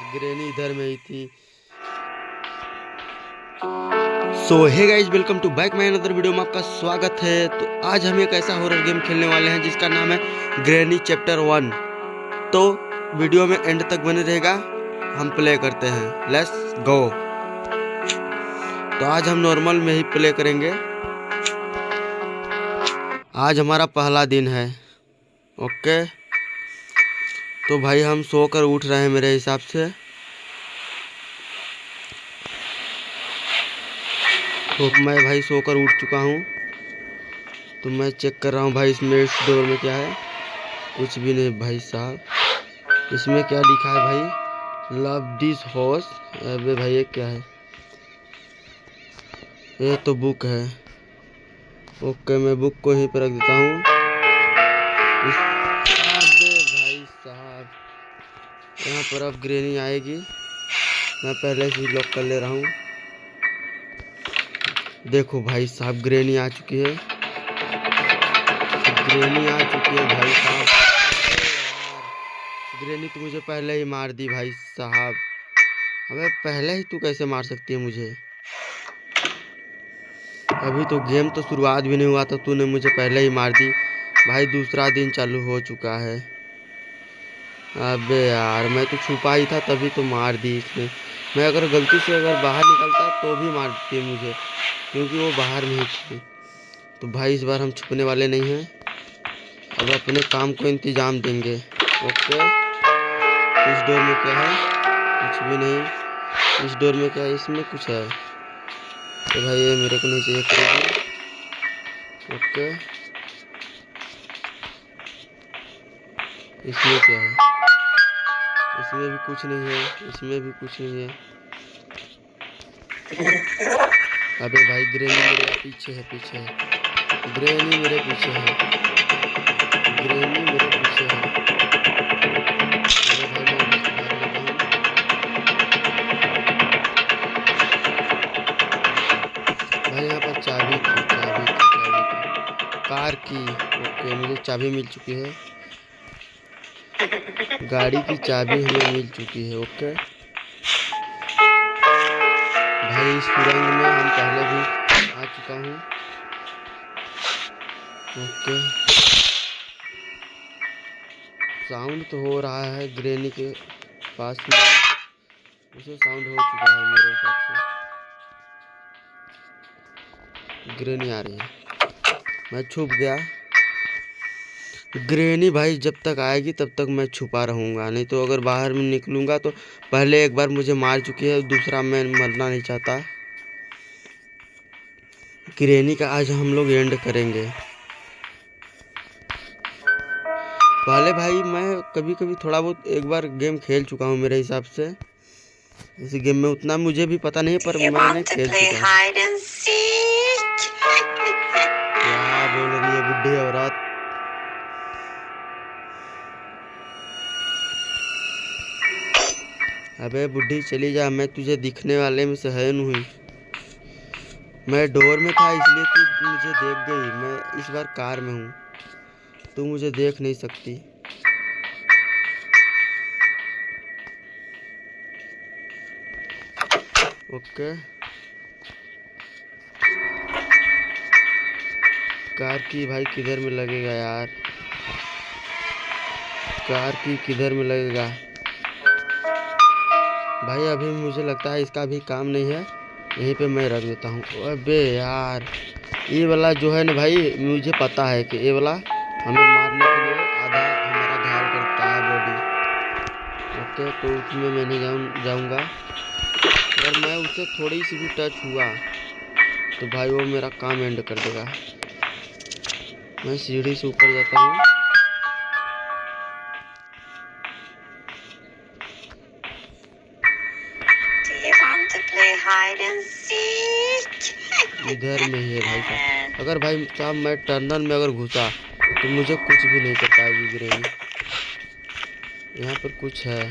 Granny इधर में ही थी। So hey guys, welcome to back my another video में आपका स्वागत है। तो आज हम एक ऐसा हॉरर गेम खेलने वाले हैं जिसका नाम है ग्रैनी चैप्टर 1। तो वीडियो में एंड तक बने रहेगा, हम प्ले करते हैं। Let's go. तो आज हम नॉर्मल में ही प्ले करेंगे। आज हमारा पहला दिन है। ओके, तो भाई हम सोकर उठ रहे हैं मेरे हिसाब से। तो मैं भाई सोकर उठ चुका हूँ। तो मैं चेक कर रहा हूँ भाई इसमें इस डोर में क्या है। कुछ भी नहीं भाई साहब। इसमें क्या लिखा है भाई? Love this horse. अबे भाई ये क्या है? ये तो बुक है। ओके, मैं बुक को यहीं पर रख देता हूँ। अबे भाई साहब, यहाँ पर अब ग्रैनी आएगी। मैं पहले से ही लॉक कर ले रहा हूँ। देखो भाई साहब, ग्रैनी आ चुकी है। ग्रैनी आ चुकी है भाई साहब। ग्रैनी तो मुझे पहले ही मार दी भाई साहब। अबे पहले ही तू कैसे मार सकती है मुझे? अभी तो गेम तो शुरुआत भी नहीं हुआ था, तूने मुझे पहले ही मार दी भाई। दूसरा दिन चालू हो चुका है। अबे यार, मैं तो छुपा ही था तभी तो मार दी इसने। मैं अगर गलती से बाहर निकलता तो भी मारती मुझे, क्योंकि वो बाहर नहीं थी। तो भाई इस बार हम छुपने वाले नहीं हैं। अब अपने काम को इंतजाम देंगे। ओके, इस डोर में क्या है? कुछ भी नहीं। इस डोर में क्या है? इसमें कुछ है। तो भाई ये मेरे को नहीं चाहिए करेगी। ओके, इसमें क्या है? इसमें भी कुछ नहीं है। इसमें भी कुछ नहीं है। अबे भाई, ग्रैनी मेरे पीछे है। पीछे है ग्रैनी, मेरे पीछे है। ग्रैनी मेरे पीछे है। अरे भाई, मैं बस भाग लेता हूँ। भाई यहाँ पर चाबी थी। कार की। ओके, मुझे चाबी मिल चुकी है। गाड़ी की चाबी हमें मिल चुकी है। ओके भाई, इस सुरंग में हम पहले भी आ चुका हूँ। ओके, साउंड तो हो रहा है ग्रैनी के पास में। उसे साउंड हो चुका है मेरे हिसाब से। ग्रैनी आ रही है। मैं छुप गया। ग्रैनी भाई जब तक आएगी तब तक मैं छुपा रहूँगा, नहीं तो अगर बाहर में निकलूँगा तो पहले एक बार मुझे मार चुकी है, दूसरा मैं मरना नहीं चाहता। ग्रैनी का आज हम लोग एंड करेंगे। पहले भाई मैं कभी कभी थोड़ा बहुत एक बार गेम खेल चुका हूँ मेरे हिसाब से। इस गेम में उतना मुझे भी पता नहीं, पर मैंने खेल चुका हूँ। क्या बोल रही है बुढ़ी औरत? अबे बुढ़ी चली जा, मैं तुझे दिखने वाले में से है नहीं। मैं डोर में था इसलिए तू मुझे देख गई। मैं इस बार कार में हूँ, तू मुझे देख नहीं सकती। ओके, कार की भाई किधर में लगेगा यार? कार की किधर में लगेगा भाई? अभी मुझे लगता है इसका भी काम नहीं है, यहीं पे मैं रख देता हूँ। अबे यार, ये वाला जो है ना भाई, मुझे पता है कि ये वाला हमें मारने के लिए आधा हमारा घायल करता है बॉडी। ओके, तो उसमें मैं नहीं जाऊँगा। अगर मैं उससे थोड़ी सी भी टच हुआ तो भाई वो मेरा काम एंड कर देगा। मैं सीढ़ी से ऊपर जाता हूँ। इधर में ही है भाई साहब। अगर भाई साहब मैं टर्नल में अगर घुसा तो मुझे कुछ भी नहीं कर पाएगी ग्रैनी। यहाँ पर कुछ है।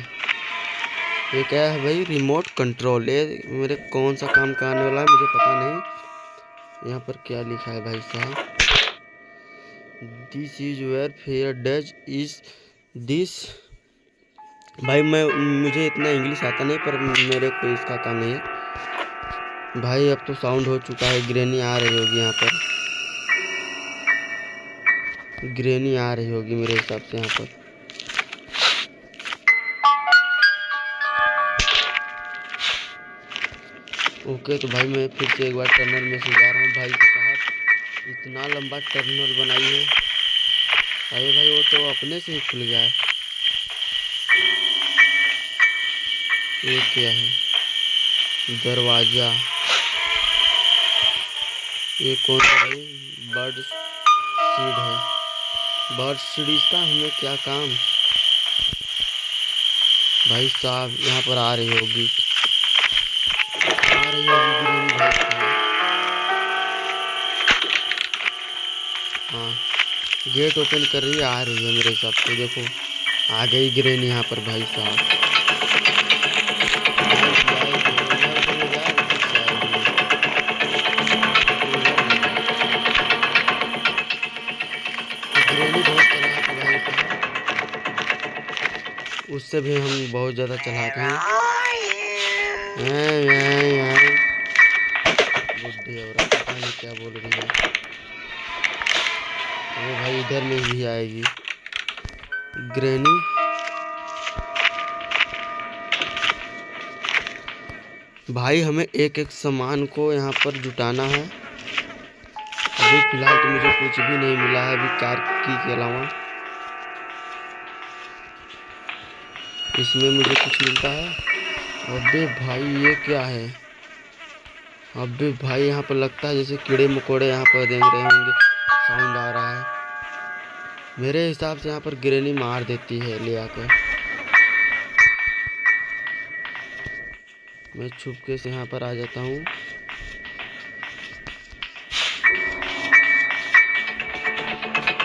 ये क्या है भाई? Remote control. ये मेरे कौन सा काम का आने वाला है मुझे पता नहीं। यहाँ पर क्या लिखा है भाई साहब? This is where fair does is this भाई मुझे इतना इंग्लिश आता नहीं, पर मेरे को इसका काम नहीं है भाई। अब तो साउंड हो चुका है, ग्रेनी आ रही होगी यहाँ पर, ग्रेनी आ रही होगी मेरे हिसाब से यहाँ पर। ओके तो भाई मैं फिर से एक बार टनल में से जा रहा हूँ भाई साहब। इतना लंबा टनल बनाई है। अरे भाई वो तो अपने से ही खुल गया है। ये क्या है? दरवाजा। ये कौन सा भाई? बर्ड सीड है। बर्ड सीड, इसका हमें क्या काम भाई साहब? यहाँ पर आ रही होगी, ग्रेनी भाई साहब। हाँ गेट ओपन कर रही है, आ रही है मेरे हिसाब से। देखो आ गई ग्रेनी यहाँ पर भाई साहब। उससे भी हम बहुत ज़्यादा चलाते हैं। बुढ़ी औरत पता नहीं क्या बोल रही है। वो भाई इधर में भी आएगी ग्रेनी। भाई हमें एक एक सामान को यहाँ पर जुटाना है। अभी फिलहाल तो मुझे कुछ भी नहीं मिला है अभी कार की के अलावा। इसमें मुझे कुछ मिलता है। अबे भाई ये क्या है? अबे भाई यहाँ पर लगता है जैसे कीड़े मकोड़े यहाँ पर देख रहे होंगे, साउंड आ रहा है। मेरे हिसाब से यहाँ पर ग्रेनी मार देती है ले आकर। मैं छुपके से यहाँ पर आ जाता हूँ।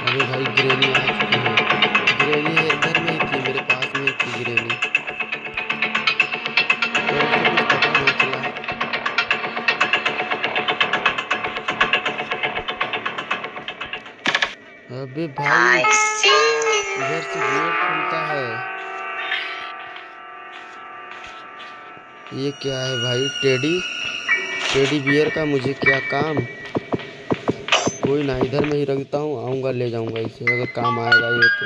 अरे भाई ग्रेनी आ चुकी है। ग्रेनी इधर में ही थी, मेरे पास में थी ग्रेनी। अबे भाई इधर से गेट खुलता है। ये क्या है भाई? टेडी बियर का मुझे क्या काम? कोई ना, इधर में ही रखता हूँ, आऊँगा ले जाऊँगा इसे, अगर काम आएगा ये तो।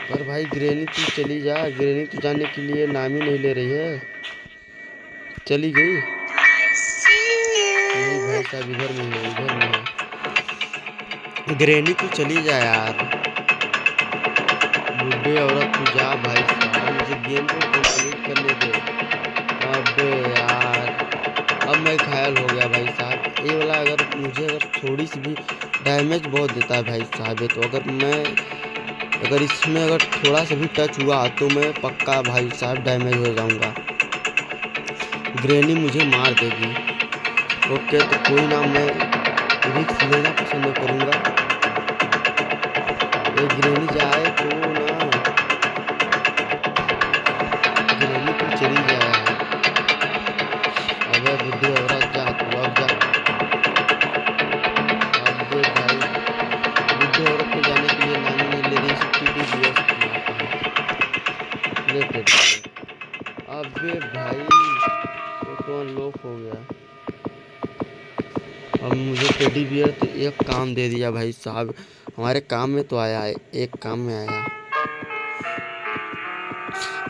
पर भाई ग्रेनी तू चली जा। ग्रेनी तू जाने के लिए नाम ही नहीं ले रही है। चली गई नहीं भाई साहब, इधर में है, इधर में है। ग्रेनी तू चली जा यार। बुढ़े औरत तू जा भाई साहब, मुझे गेम को कंप्लीट करने दे। अबे यार अब मैं घायल हो गया भाई साहब। ये वाला अगर थोड़ी सी भी डैमेज बहुत देता है भाई साहब ये तो। अगर इसमें अगर थोड़ा सा भी टच हुआ तो मैं पक्का भाई साहब डैमेज हो जाऊंगा। ग्रेनी मुझे मार देगी। ओके तो कोई ना, मैं रिस्क लेना पसंद करूंगा। ये ग्रेनी जाए तो ना, ग्रेनी तो चली जाए। अबे बुढ़ी औरत जा तू, अब जा। अबे भाई बुढ़ी औरत को जाने के लिए नानी नहीं ले रही सकती थी। अबे भाई तो अनलॉक हो गया। अब मुझे टेडी बियर तो एक काम दे दिया भाई साहब। हमारे काम में तो आया है, एक काम में आया।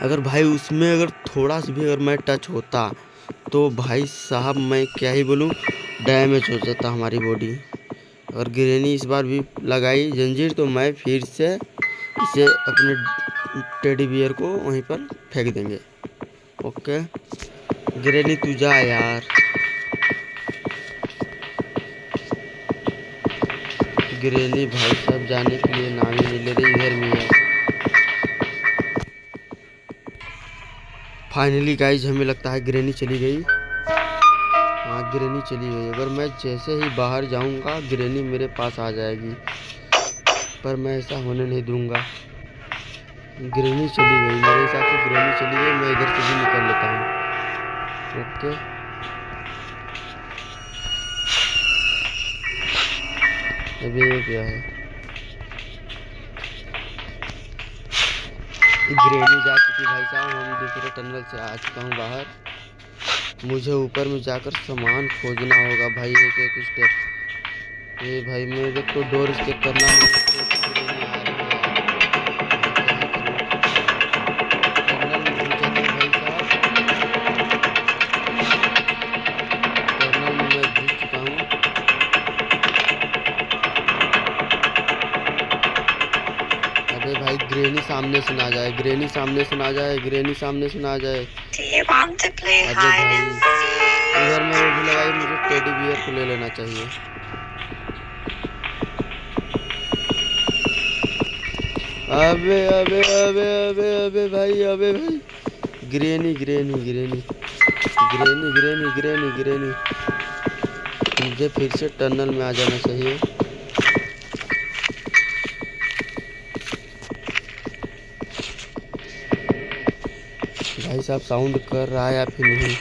अगर भाई उसमें अगर थोड़ा सा भी अगर मैं टच होता तो भाई साहब मैं क्या ही बोलूँ, डैमेज हो जाता हमारी बॉडी। और ग्रेनी इस बार भी लगाई जंजीर तो मैं फिर से इसे अपने टेडी बियर को वहीं पर फेंक देंगे। ओके ग्रेनी तू जा यार। ग्रेनी भाई साहब जाने के लिए नाम ही नहीं ले रही, इधर में है। फाइनली गाइज हमें लगता है ग्रेनी चली गई। हाँ ग्रेनी चली गई। अगर मैं जैसे ही बाहर जाऊंगा ग्रेनी मेरे पास आ जाएगी, पर मैं ऐसा होने नहीं दूंगा। ग्रेनी चली गई, मेरे हिसाब से ग्रेनी चली गई। मैं इधर से भी निकल लेता हूँ। ओके अबे ये क्या है? ग्रेनी जा चुकी भाई साहब। हम दूसरे टनल से आ चुका हूँ बाहर। मुझे ऊपर में जाकर सामान खोजना होगा भाई, एक एक स्टेप। ये भाई मेरे को डोर स्टेप करना है। ग्रेनी आ रही है यार, मैं क्या ही करूँ? टनल में घुस जाता हूँ भाई साहब। टनल में मैं घुस चुका हूँ। अबे भाई ग्रेनी सामने से ना जाए, ग्रेनी सामने से ना जाए, ग्रेनी सामने से ना जाए। अबे भाई इधर में वो भी लगाई, मुझे टेडी बियर को ले लेना चाहिए। अबे अबे अबे अबे अबे भाई, अबे भाई granny granny granny granny granny granny granny. मुझे फिर से टनल में आ जाना चाहिए। भाई साहब साउंड कर रहा है या फिर नहीं?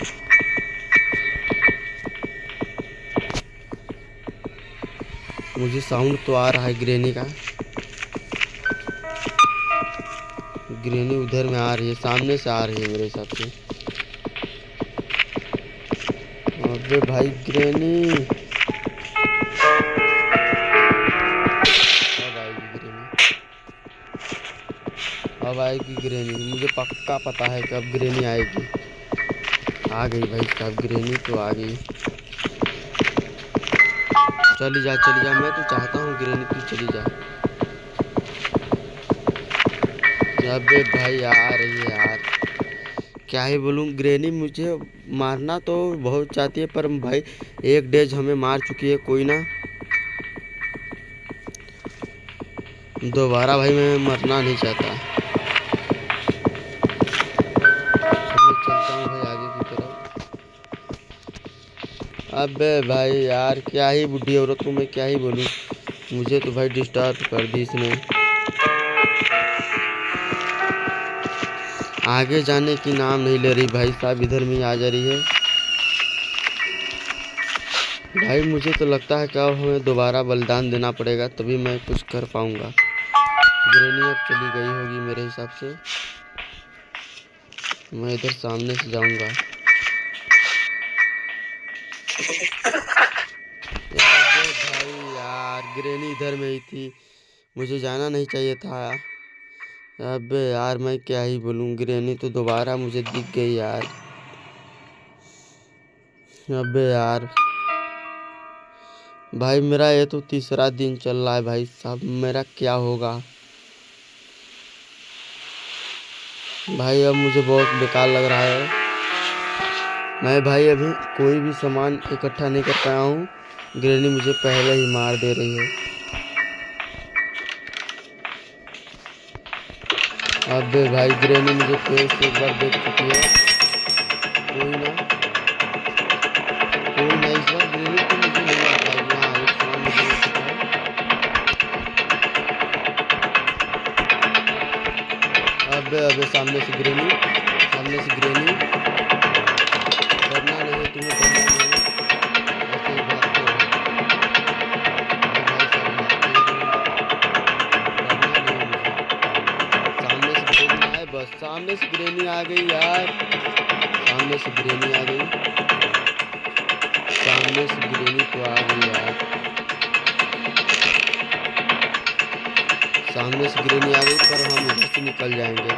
मुझे साउंड तो आ रहा है ग्रेनी का। ग्रेनी उधर में आ रही है, सामने से आ रही है मेरे हिसाब से। अबे भाई ग्रेनी, अब आएगी ग्रेनी, अब आएगी ग्रेनी। मुझे पक्का पता है कि अब ग्रेनी आएगी। आ गई भाई साहब ग्रेनी तो आ गई। चली जा चली जा, मैं तो चाहता हूँ ग्रेनी तू चली जा। अबे भाई आ रही है यार, क्या ही बोलूँ। ग्रेनी मुझे मारना तो बहुत चाहती है, पर भाई एक डेज हमें मार चुकी है। कोई ना, दोबारा भाई मैं मरना नहीं चाहता। मैं चलता हूँ भाई आगे की तरफ। अबे भाई यार क्या ही बुढ़ी औरत को मैं क्या ही बोलूँ। मुझे तो भाई डिस्टर्ब कर दी इसने। आगे जाने की नाम नहीं ले रही भाई साहब, इधर में आ जा रही है। भाई मुझे तो लगता है कि अब हमें दोबारा बलिदान देना पड़ेगा, तभी मैं कुछ कर पाऊंगा। ग्रेनी अब चली गई होगी मेरे हिसाब से। मैं इधर सामने से जाऊंगा। भाई यार ग्रेनी इधर में ही थी, मुझे जाना नहीं चाहिए था। अबे यार मैं क्या ही बोलूँ, ग्रेनी तो दोबारा मुझे दिख गई यार। अबे यार भाई मेरा ये तो तीसरा दिन चल रहा है भाई साहब, मेरा क्या होगा भाई? अब मुझे बहुत बेकार लग रहा है। मैं भाई अभी कोई भी सामान इकट्ठा नहीं कर पाया हूँ। ग्रेनी मुझे पहले ही मार दे रही है। अबे भाई ग्रेनी मुझे फिर से एक बार देख चुकी है। कोई ना इस बार ग्रेनी तो मुझे नहीं आ पाएगी। हाँ एक सामान मुझे मिल चुका है। अबे सामने से ग्रेनी, सामने से ग्रेनी। डरना नहीं है तुम्हें, डरना नहीं है, ऐसे ही भागते हो। भाई साहब भागते ही रहो, डरना नहीं है मुझे। सामने से ग्रेनी आए, बस सामने से ग्रेनी आ गई यार, सामने से ग्रेनी आ गई, सामने से ग्रेनी तो आ गई यार, सामने से ग्रेनी आ गई। पर हम इधर से निकल जाएंगे।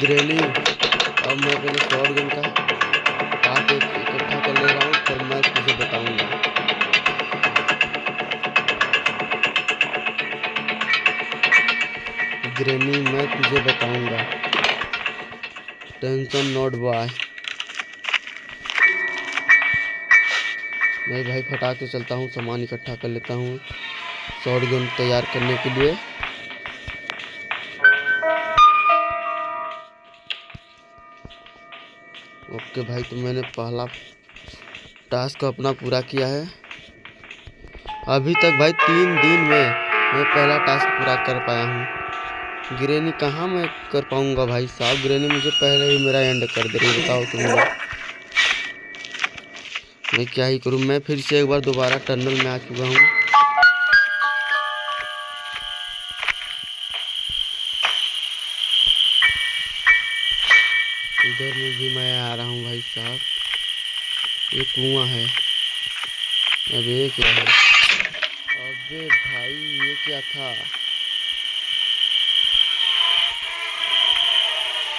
ग्रेनी अब मैं पहले शॉट गन का पार्ट इकट्ठा कर ले रहा हूँ, फिर मैं तुझे बताऊंगा। ग्रेनी मैं तुझे बताऊंगा, टेंशन नॉट बॉय। मैं भाई फटाक से चलता हूँ, सामान इकट्ठा कर लेता हूँ शॉट गन तैयार करने के लिए। ओके भाई, तो मैंने पहला टास्क अपना पूरा किया है। अभी तक भाई 3 दिन में मैं पहला टास्क पूरा कर पाया हूँ। ग्रेनी कहाँ मैं कर पाऊँगा भाई साहब? ग्रेनी मुझे पहले ही मेरा एंड कर दे रही है। बताओ तुम लोग मैं क्या ही करूँ? मैं फिर से एक बार दोबारा टनल में आ चुका हूँ। इधर में भी मैं आ रहा हूँ भाई साहब। ये कुआं है। अब ये क्या है? अबे भाई ये क्या था?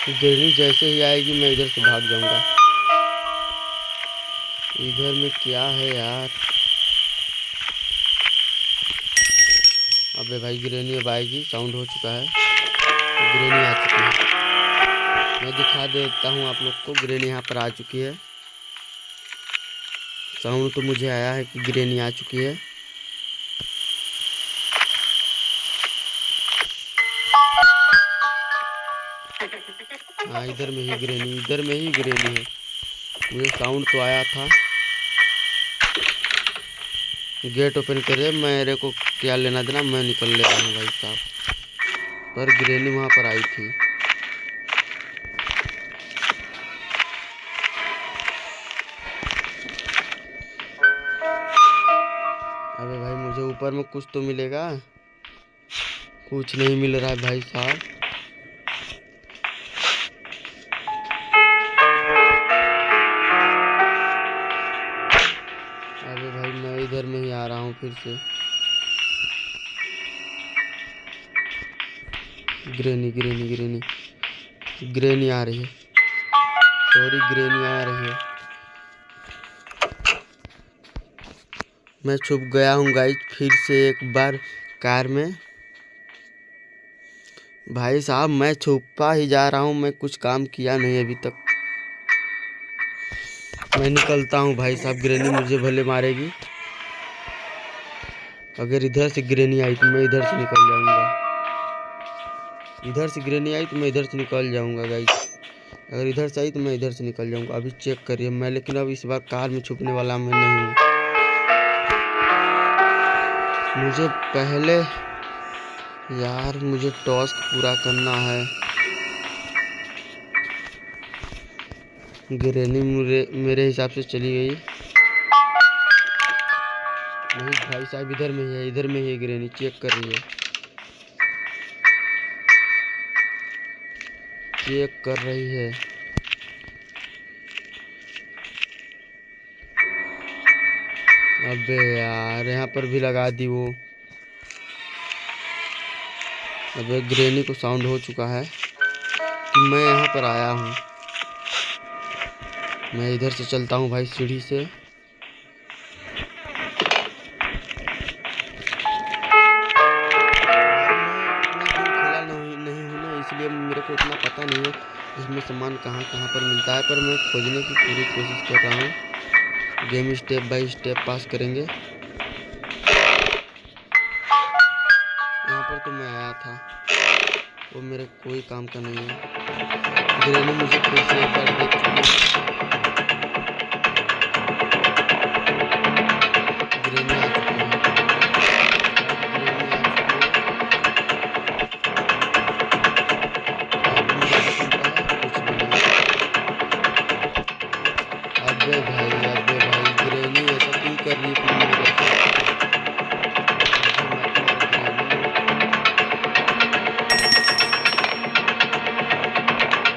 गिरनी जैसे ही आएगी मैं इधर से भाग जाऊंगा। इधर में क्या है यार? अबे भाई गिरनी अब आएगी। साउंड हो चुका है। गिरनी आ चुकी है। मैं दिखा देता हूँ आप लोग को। गिरनी यहाँ पर आ चुकी है। साउंड तो मुझे आया है कि गिरनी आ चुकी है। हाँ इधर में ही गिरनी, इधर में ही गिरनी है। मुझे साउंड तो आया था। गेट ओपन करे, मेरे को क्या लेना देना, मैं निकल ले रहा हूँ भाई साहब। पर गिरनी वहाँ पर आई थी। अबे भाई मुझे ऊपर में कुछ तो मिलेगा। कुछ नहीं मिल रहा है भाई साहब। अबे भाई मैं इधर में ही आ रहा हूँ फिर से। गिरनी गिरनी गिरनी गिरनी आ रही है। सॉरी गिरनी आ रही है। मैं छुप गया हूँ गाइस फिर से एक बार कार में। भाई साहब मैं छुपा ही जा रहा हूँ। मैं कुछ काम किया नहीं अभी तक। मैं निकलता हूँ भाई साहब। गिरनी मुझे भले मारेगी। अगर इधर से गिरनी आई तो मैं इधर से निकल जाऊंगा। इधर से गिरनी आई तो मैं इधर से निकल जाऊंगा गाइस। अगर इधर से आई तो मैं इधर से निकल जाऊंगा। अभी चेक करिए मैं, लेकिन अब इस बार कार में छुपने वाला मैं नहीं हूँ। मुझे पहले यार मुझे टास्क पूरा करना है। गिरनी मेरे हिसाब से चली गई। नहीं भाई साहब इधर में ही है, इधर में ही गिरनी चेक कर रही है। चेक कर रही है। अबे यार यहाँ पर भी लगा दी वो। अबे गिरनी को साउंड हो चुका है कि मैं यहाँ पर आया हूँ। मैं इधर से चलता हूँ भाई सीढ़ी से। नहीं हूँ ना, इसलिए मेरे को उतना पता नहीं है इसमें सामान कहाँ कहाँ पर मिलता है। पर मैं खोजने की पूरी कोशिश कर रहा हूँ। गेम स्टेप बाय स्टेप पास करेंगे। यहाँ पर तो मैं आया था, वो मेरे कोई काम का नहीं है। गिरनी मुझे फिर से एक बार देख चुकी है। गिरनी आ चुकी है। गिरनी आ चुकी है। अब मुझे कुछ मिलता है? कुछ भी नहीं। अबे भाई गिरनी ऐसा क्यों कर रही है मेरे साथ? मुझे मत मार गिरनी।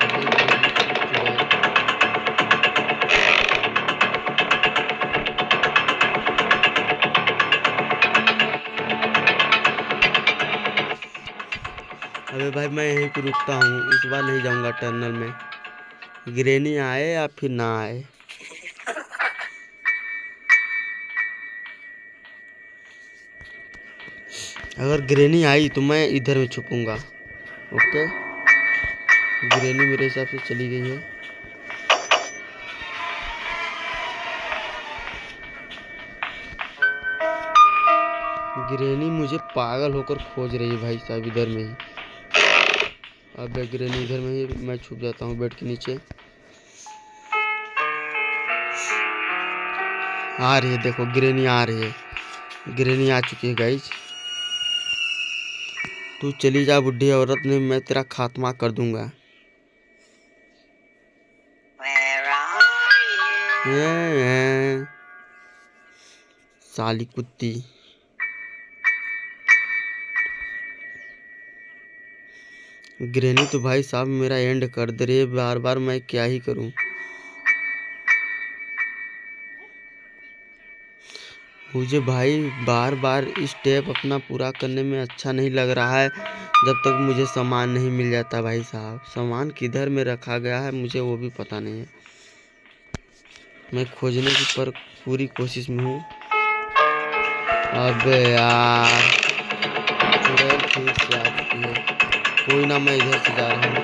अबे गिरनी चुप रहे। अबे भाई मैं यहीं पे रुकता हूँ। इस बार नहीं जाऊंगा टनल में। गिरनी आए या फिर ना आए। अगर गिरनी आई तो मैं इधर में छुपूंगा। ओके। गिरनी मेरे हिसाब से चली गई है। गिरनी मुझे पागल होकर खोज रही है भाई साहब इधर में ही। अब गिरनी इधर में ही। मैं छुप जाता हूँ बेड के नीचे। आ रही है, देखो गिरनी आ रही है। गिरनी आ चुकी है गाइज। तू चली जा बुढ़ी औरत, नहीं मैं तेरा खात्मा कर दूंगा। साली कुत्ती। ग्रैनी तो भाई साहब मेरा एंड कर दे रही है बार बार, मैं क्या ही करूं। मुझे भाई बार बार स्टेप अपना पूरा करने में अच्छा नहीं लग रहा है जब तक मुझे सामान नहीं मिल जाता। भाई साहब सामान किधर में रखा गया है मुझे वो भी पता नहीं है। मैं खोजने की पर पूरी कोशिश में हूँ। अबे यार चुड़ैल फिर से आ चुकी है। कोई ना, मैं इधर से जा रहा हूँ,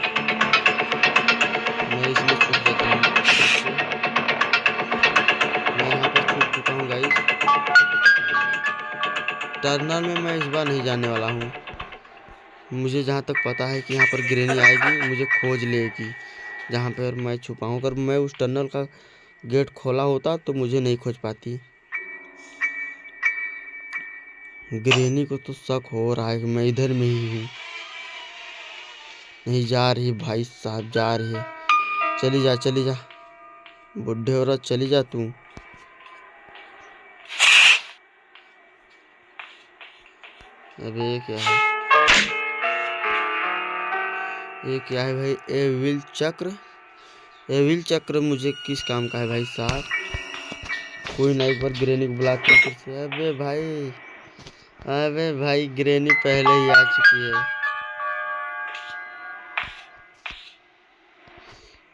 मैं इसमें छुप देता हूँ। मैं यहाँ पर छुप चुका हूँ गाइस। टर्नल में मैं इस बार नहीं जाने वाला हूँ। मुझे जहाँ तक पता है कि यहाँ पर ग्रैनी आएगी, मुझे खोज लेगी जहाँ पर मैं छुपा हूँ। अगर मैं उस टनल का गेट खोला होता तो मुझे नहीं खोज पाती। ग्रैनी को तो शक हो रहा है कि मैं इधर में ही हूँ। नहीं जा रही भाई साहब, जा रही है। चली जा चली जा बुढ़े औरत, चली जा तू। अबे ये क्या है, ये क्या है भाई? एविल चक्र। एविल चक्र मुझे किस काम का है भाई साहब? कोई ना, एक बार ग्रैनी को बुलाते हैं फिर से। अबे भाई ग्रैनी पहले ही आ चुकी है।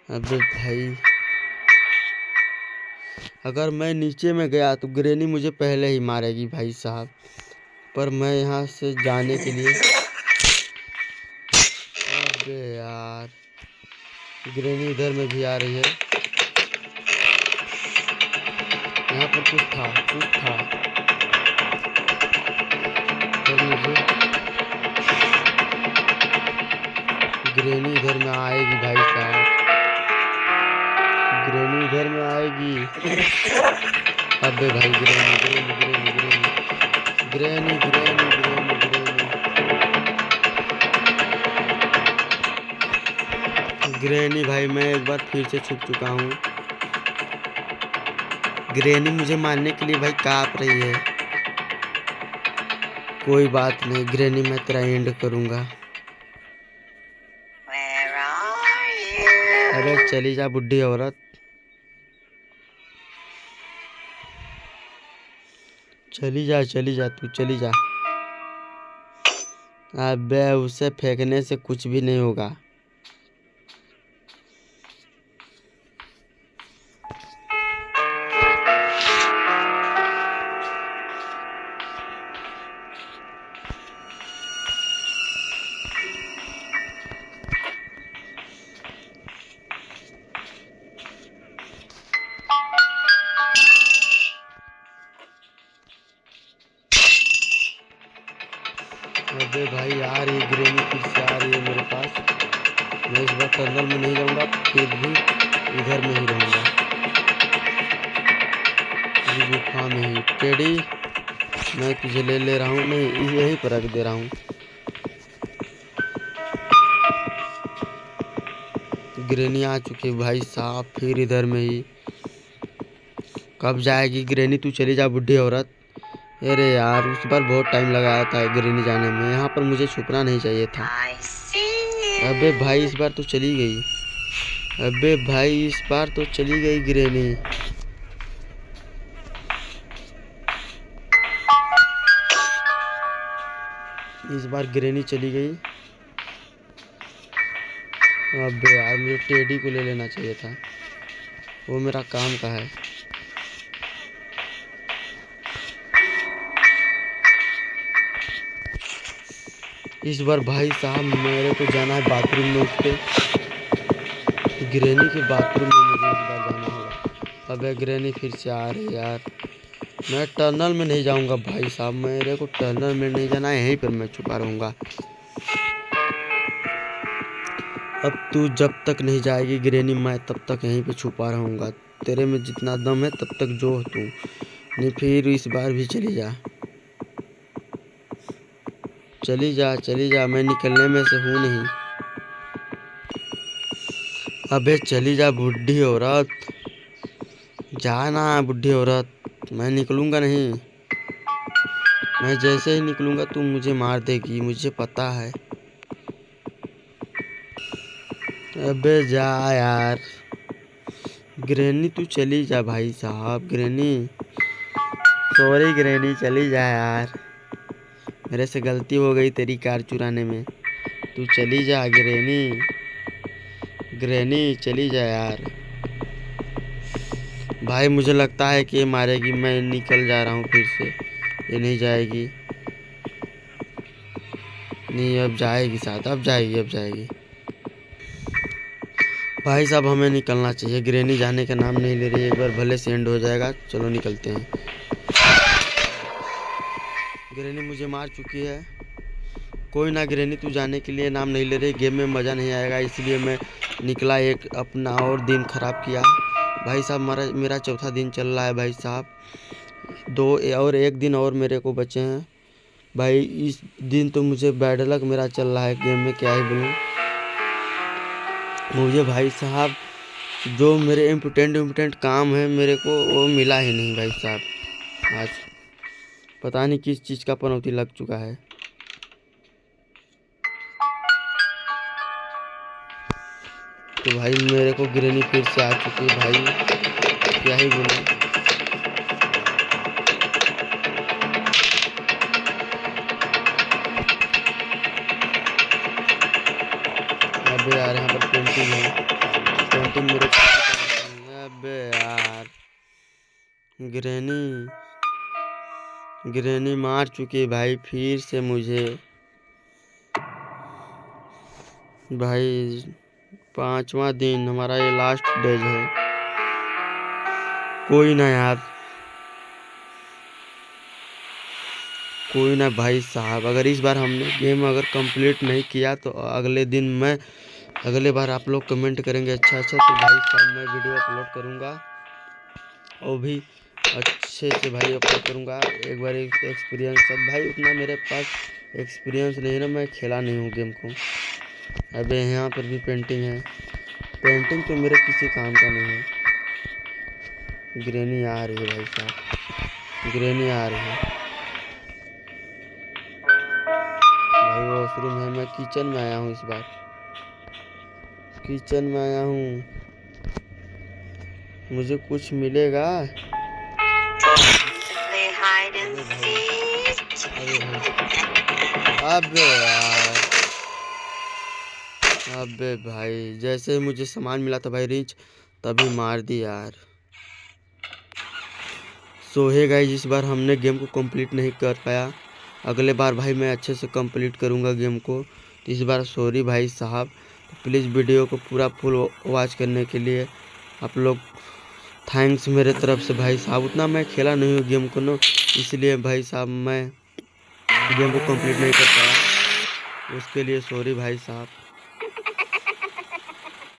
अबे भाई अगर मैं नीचे में गया तो ग्रैनी मुझे पहले ही मारेगी भाई साहब। पर मैं यहाँ से जाने के लिए, अबे यार ग्रैनी इधर में भी आ रही है। यहाँ पर कुछ था पर मुझे ग्रैनी इधर में आएगी भाई साहब, ग्रैनी इधर में आएगी। अबे भाई granny granny granny granny granny granny granny granny granny भाई मैं एक बार फिर से छुप चुका हूँ। ग्रैनी मुझे मारने के लिए भाई कांप रही है। कोई बात नहीं ग्रैनी, मैं तेरा एंड करूँगा। अरे चली जा बुढ़ी औरत, चली जा तू, चली जा। अबे उसे फेंकने से कुछ भी नहीं होगा। अबे भाई यार ये ग्रैनी फिर से आ रही है मेरे पास। मैं इस बार टनल में नहीं जाऊंगा, फिर भी इधर में ही रहूंगा, इस गुफा में ही। टेडी मैं तुझे ले रहा हूँ, नहीं यहीं पर रख दे रहा हूँ। ग्रैनी आ चुकी है भाई साहब, फिर इधर में ही। कब जाएगी ग्रैनी? तू चली जा बुढ़ी औरत। अरे यार उस बार बहुत टाइम लगाया था ग्रैनी जाने में, यहाँ पर मुझे छुपना नहीं चाहिए था। अबे भाई इस बार तो चली गई। अबे भाई इस बार तो चली गई ग्रैनी। इस बार ग्रैनी चली गई। अबे यार मुझे टेडी को ले लेना चाहिए था, वो मेरा काम का है। इस बार भाई साहब मेरे को जाना है बाथरूम में, उसके ग्रैनी के बाथरूम में मुझे इस बार जाना होगा। अबे ग्रैनी फिर से आ रही है यार। मैं टनल में नहीं जाऊंगा भाई साहब, मेरे को टनल में नहीं जाना है, यहीं पर मैं छुपा रहूंगा। अब तू जब तक नहीं जाएगी ग्रैनी, मैं तब तक यहीं पे छुपा रहूंगा। तेरे में जितना दम है तब तक जो तू, नहीं फिर इस बार भी चली जा, चली जा, मैं निकलने में से हूँ नहीं। अबे चली जा बुढ़ी औरत, जाना बुढ़ी औरत, मैं निकलूंगा नहीं। मैं जैसे ही निकलूंगा तू मुझे मार देगी, मुझे पता है। अबे जा यार, ग्रैनी तू चली जा भाई साहब। ग्रैनी, सॉरी ग्रैनी, चली जा यार, मेरे से गलती हो गई तेरी कार चुराने में। तू चली जा ग्रैनी, ग्रैनी चली जा यार। भाई मुझे लगता है कि ये मारेगी, मैं निकल जा रहा हूँ फिर से। ये नहीं जाएगी, नहीं अब जाएगी साथ, अब जाएगी, अब जाएगी। भाई साहब हमें निकलना चाहिए, ग्रैनी जाने का नाम नहीं ले रही। एक बार भले से एंड हो जाएगा, चलो निकलते हैं। ग्रैनी मुझे मार चुकी है। कोई ना ग्रैनी, तू जाने के लिए नाम नहीं ले रही। गेम में मज़ा नहीं आएगा, इसलिए मैं निकला, एक अपना और दिन ख़राब किया। भाई साहब मेरा चौथा दिन चल रहा है भाई साहब। 2 और 1 दिन और मेरे को बचे हैं भाई। इस दिन तो मुझे बैड लक मेरा चल रहा है गेम में, क्या ही बोलूँ। मुझे भाई साहब जो मेरे इम्पोर्टेंट काम है मेरे को वो मिला ही नहीं भाई साहब। आज पता नहीं किस चीज़ का पनौती लग चुका है। तो भाई मेरे को ग्रैनी फिर से आ चुकी है भाई, क्या ही बोलूं। अबे यार यहाँ पर पेंटिंग है, पेंटिंग मेरे को। अबे यार ग्रैनी, ग्रैनी मार चुकी है भाई फिर से मुझे। भाई 5वां दिन हमारा, ये लास्ट डेज है। कोई ना यार, कोई ना भाई साहब। अगर इस बार हमने गेम अगर कंप्लीट नहीं किया तो अगले दिन मैं, अगले बार आप लोग कमेंट करेंगे अच्छा तो भाई साहब मैं वीडियो अपलोड करूँगा, और भी अच्छे से भाई अपलोड करूँगा। एक बार एक्सपीरियंस, सब भाई उतना मेरे पास एक्सपीरियंस नहीं है ना, मैं खेला नहीं हूँ गेम को। अबे यहाँ पर भी पेंटिंग है, पेंटिंग तो मेरे किसी काम का नहीं है। ग्रैनी आ रही है भाई साहब, ग्रैनी आ रही है भाई। वॉशरूम है, मैं किचन में आया हूँ इस बार, किचन में आया हूँ। मुझे कुछ मिलेगा? अबे यार, अबे भाई जैसे ही मुझे सामान मिला था भाई रिच, तभी मार दी यार। सो है गाइस, इस बार हमने गेम को कंप्लीट नहीं कर पाया। अगले बार भाई मैं अच्छे से कंप्लीट करूंगा गेम को। तो इस बार सॉरी भाई साहब। तो प्लीज़ वीडियो को पूरा फुल वॉच करने के लिए आप लोग थैंक्स मेरे तरफ से भाई साहब। उतना मैं खेला नहीं हूँ गेम को ना, इसलिए भाई साहब मैं गेम को कंप्लीट नहीं कर पाया, उसके लिए सॉरी भाई साहब।